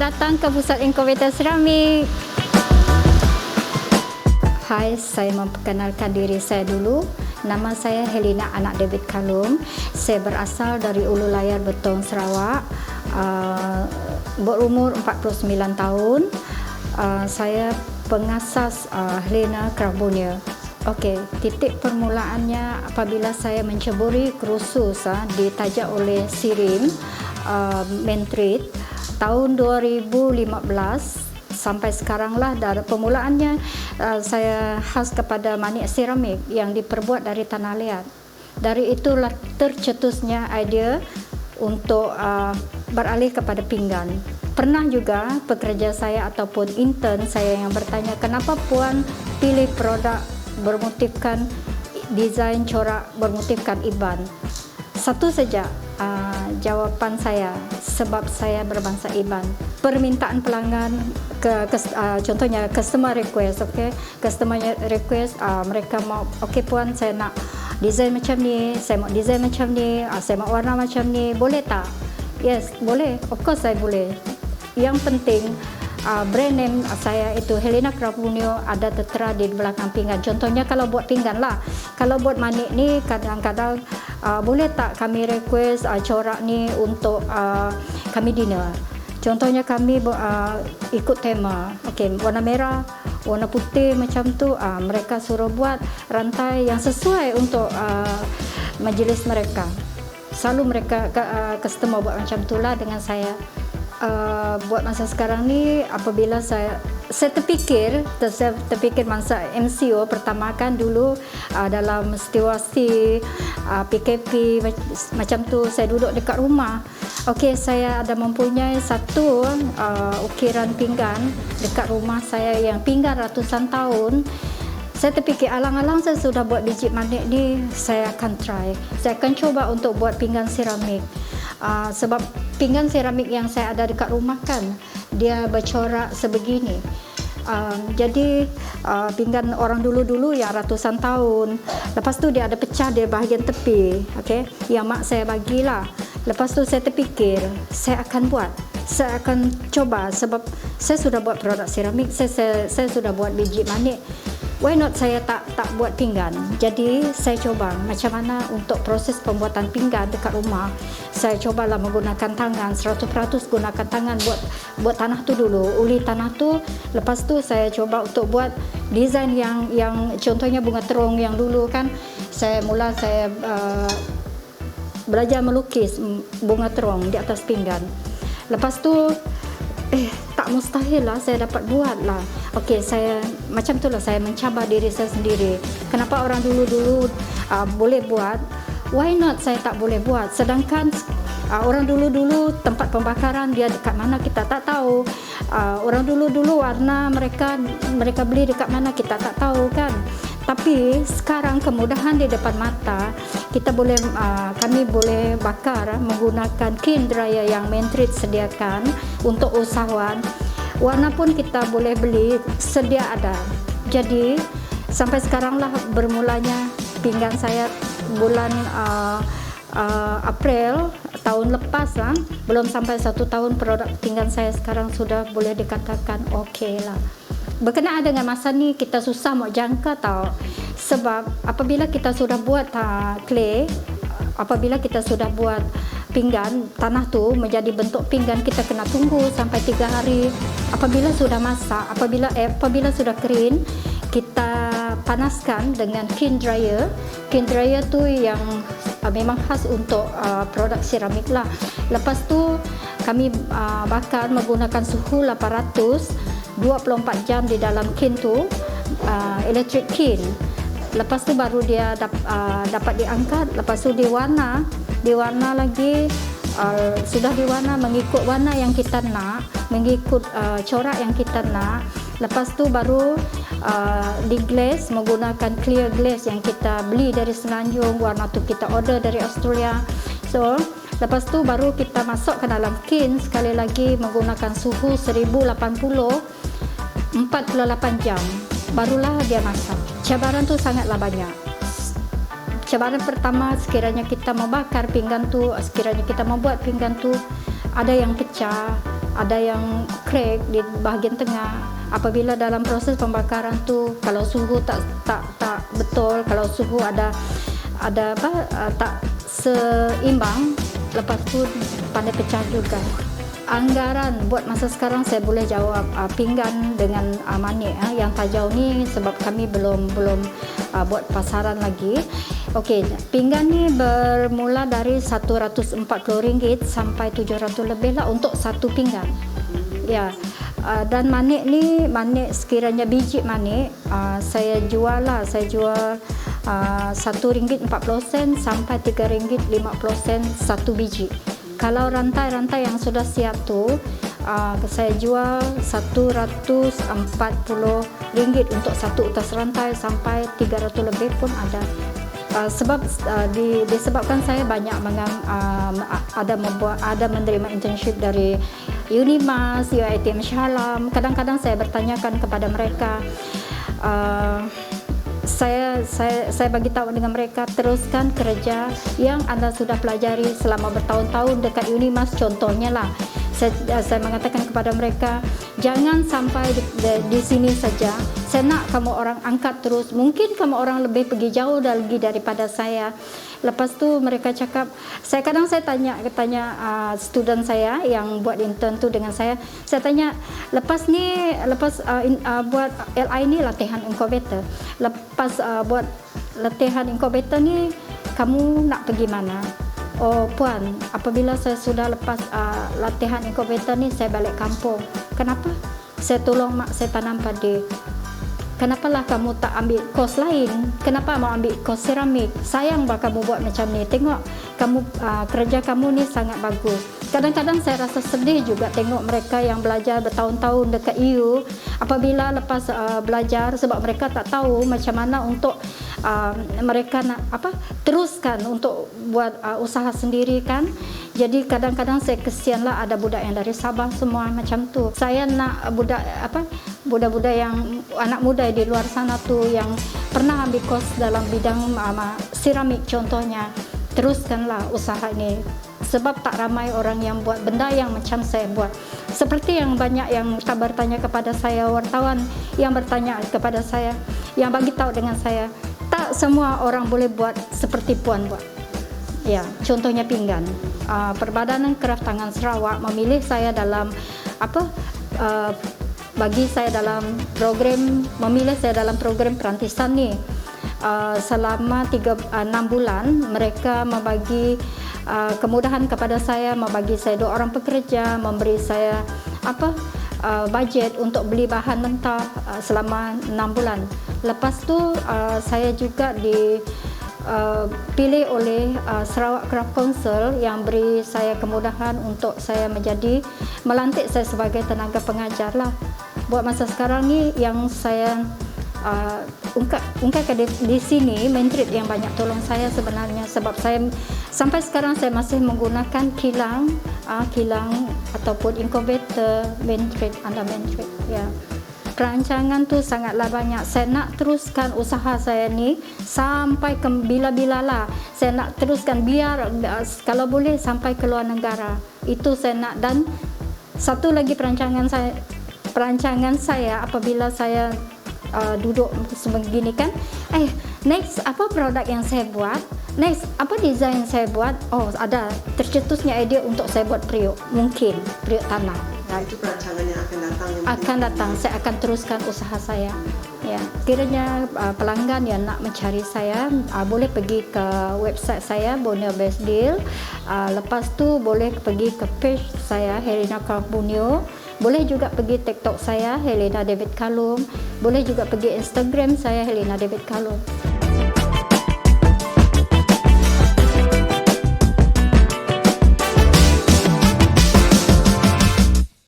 datang ke Pusat Inkubator Seramik. Hai, saya memperkenalkan diri saya dulu. Nama saya Helena anak David Kalum. Saya berasal dari Ulu Layar Betong, Sarawak. Berumur 49 tahun. Saya pengasas Helena Craft. Okey, titik permulaannya apabila saya menceburi kursus ditajak oleh Sirim Mentrit tahun 2015 sampai sekarang lah. Dari permulaannya saya khas kepada manik seramik yang diperbuat dari tanah liat. Dari itulah tercetusnya idea untuk beralih kepada pinggan. Pernah juga pekerja saya ataupun intern saya yang bertanya, kenapa puan pilih produk bermotifkan desain corak bermotifkan iban? Satu saja jawapan saya, sebab saya berbangsa Iban. Permintaan pelanggan contohnya customer request, customer request, mereka mau, puan saya nak desain macam ni, saya mau desain macam ni, saya mau warna macam ni, boleh tak? Yes, boleh, of course saya boleh. Yang penting brand name saya itu Helena Craft ada tertera di belakang pinggan. Contohnya kalau buat pinggan lah, kalau buat manik ni kadang-kadang boleh tak kami request corak ni untuk kami dinner. Contohnya kami ikut tema, warna merah, warna putih macam tu, mereka suruh buat rantai yang sesuai untuk majlis mereka. Selalu mereka customer buat macam itulah dengan saya. Buat masa sekarang ni, apabila saya terfikir masa MCO pertama kan dulu dalam situasi PKP macam tu, saya duduk dekat rumah. Saya ada mempunyai satu ukiran pinggan dekat rumah saya yang pinggan ratusan tahun. Saya terfikir alang-alang saya sudah buat biji manik ni, saya akan try. Saya akan coba untuk buat pinggan seramik. Sebab pinggan seramik yang saya ada dekat rumah kan, dia bercorak sebegini. Jadi pinggan orang dulu-dulu yang ratusan tahun, lepas tu dia ada pecah di bahagian tepi, yang mak saya bagilah. Lepas tu saya terfikir saya akan buat, saya akan coba, sebab saya sudah buat produk seramik, saya sudah buat biji manik. Why not saya tak buat pinggan? Jadi saya coba macam mana untuk proses pembuatan pinggan dekat rumah. Saya cobalah menggunakan tangan, 100% gunakan tangan buat tanah tu dulu, uli tanah tu. Lepas tu saya coba untuk buat desain yang contohnya bunga terung yang dulu kan. Saya belajar melukis bunga terung di atas pinggan. Lepas tu tak mustahil lah saya dapat buat lah. Saya macam tu lah, saya mencabar diri saya sendiri. Kenapa orang dulu-dulu boleh buat, why not saya tak boleh buat? Sedangkan orang dulu-dulu tempat pembakaran dia dekat mana kita tak tahu. Orang dulu-dulu warna mereka beli dekat mana kita tak tahu kan. Tapi sekarang kemudahan di depan mata, kami boleh bakar menggunakan kiln dryer yang Mentrit sediakan untuk usahawan. Warna pun kita boleh beli, sedia ada. Jadi sampai sekarang lah bermulanya pinggan saya bulan April tahun lepas lah. Belum sampai 1 tahun produk pinggan saya sekarang sudah boleh dikatakan okey lah. Berkenaan dengan masa ni kita susah mau jangka tau. Sebab apabila kita sudah buat clay, apabila kita sudah buat pinggan, tanah tu menjadi bentuk pinggan, kita kena tunggu sampai 3 hari. Apabila sudah masak, apabila sudah kering, kita panaskan dengan kiln dryer. Kiln dryer tu yang memang khas untuk produk seramik lah. Lepas tu kami bakar menggunakan suhu 800 24 jam di dalam kiln tu, electric kiln. Lepas tu baru dia dapat diangkat. Lepas tu diwarna lagi, sudah diwarna mengikut warna yang kita nak, mengikut corak yang kita nak. Lepas tu baru di glass menggunakan clear glass yang kita beli dari Semenanjung. Warna tu kita order dari Australia. So lepas tu baru kita masuk ke dalam kiln sekali lagi menggunakan suhu 1080 48 jam, barulah dia masak. Cabaran tu sangatlah banyak. Cabaran pertama, sekiranya kita membakar pinggan tu, sekiranya kita membuat pinggan tu ada yang pecah, ada yang crack di bahagian tengah. Apabila dalam proses pembakaran tu, kalau suhu tak betul, kalau suhu ada tak seimbang, lepas tu pandai pecah juga. Anggaran buat masa sekarang saya boleh jawab pinggan dengan manik yang tajau ni, sebab kami belum buat pasaran lagi. Okey, pinggan ni bermula dari RM140 sampai RM700 lebih lah untuk satu pinggan. Ya. Dan manik ni, manik sekiranya biji manik saya jual RM1.40 sampai RM3.50 satu biji. Kalau rantai-rantai yang sudah siap tu saya jual RM140 untuk satu utas rantai, sampai RM300 lebih pun ada. Sebab disebabkan saya banyak ada menerima internship dari Unimas, UiTM Shah Alam. Kadang-kadang saya bertanyakan kepada mereka, saya bagi tahu dengan mereka, teruskan kerja yang anda sudah pelajari selama bertahun-tahun dekat Unimas, contohnya lah. Saya mengatakan kepada mereka, jangan sampai di sini saja. Saya nak kamu orang angkat terus. Mungkin kamu orang lebih pergi jauh lagi daripada saya. Lepas tu mereka cakap, saya tanya student saya yang buat intern tu dengan saya tanya, lepas buat LI ni latihan incubator. Lepas buat latihan incubator ni, kamu nak pergi mana? Oh puan, apabila saya sudah lepas latihan incubator ni, saya balik kampung. Kenapa? Saya tolong mak saya tanam padi. Kenapalah kamu tak ambil kos lain? Kenapa mau ambil kos seramik? Sayang bah kamu buat macam ni. Tengok kamu kerja kamu ni sangat bagus. Kadang-kadang saya rasa sedih juga tengok mereka yang belajar bertahun-tahun dekat EU, apabila lepas belajar, sebab mereka tak tahu macam mana untuk mereka nak teruskan untuk buat usaha sendiri kan. Jadi kadang-kadang saya kesianlah ada budak yang dari Sabah semua macam tu. Saya nak budak-budak yang anak muda di luar sana tu yang pernah ambil kos dalam bidang seramik contohnya, teruskanlah usaha ini. Sebab tak ramai orang yang buat benda yang macam saya buat. Seperti yang banyak yang bertanya kepada saya, wartawan yang bertanya kepada saya, yang bagi tahu dengan saya, tak semua orang boleh buat seperti puan buat. Ya, contohnya pinggan. Perbadanan Kraf Tangan Sarawak memilih saya dalam memilih saya dalam program perantisan ni. Selama 6 bulan mereka membagi kemudahan kepada saya, membagi saya 2 orang pekerja, memberi saya bajet untuk beli bahan mentah selama 6 bulan. Lepas tu saya juga dipilih oleh Sarawak Craft Council yang beri saya kemudahan untuk saya melantik saya sebagai tenaga pengajar lah. Buat masa sekarang ni yang saya ungkapkan di sini, Menteri yang banyak tolong saya sebenarnya, sebab saya sampai sekarang saya masih menggunakan kilang ataupun incubator Menteri, anda Menteri. Ya. Perancangan tu sangatlah banyak. Saya nak teruskan usaha saya ni sampai ke bila-bila lah. Saya nak teruskan biar kalau boleh sampai ke luar negara. Itu saya nak. Dan satu lagi perancangan saya apabila saya duduk sebegini kan, next apa produk yang saya buat, next apa desain saya buat, ada tercetusnya idea untuk saya buat periuk, mungkin periuk tanah. Itu perancangan yang akan datang. Saya akan teruskan usaha saya. Ya, kiranya pelanggan yang nak mencari saya boleh pergi ke website saya Borneo Best Deal. Lepas tu boleh pergi ke page saya Helena Craft Borneo. Boleh juga pergi TikTok saya Helena David Kalum. Boleh juga pergi Instagram saya Helena David Kalum.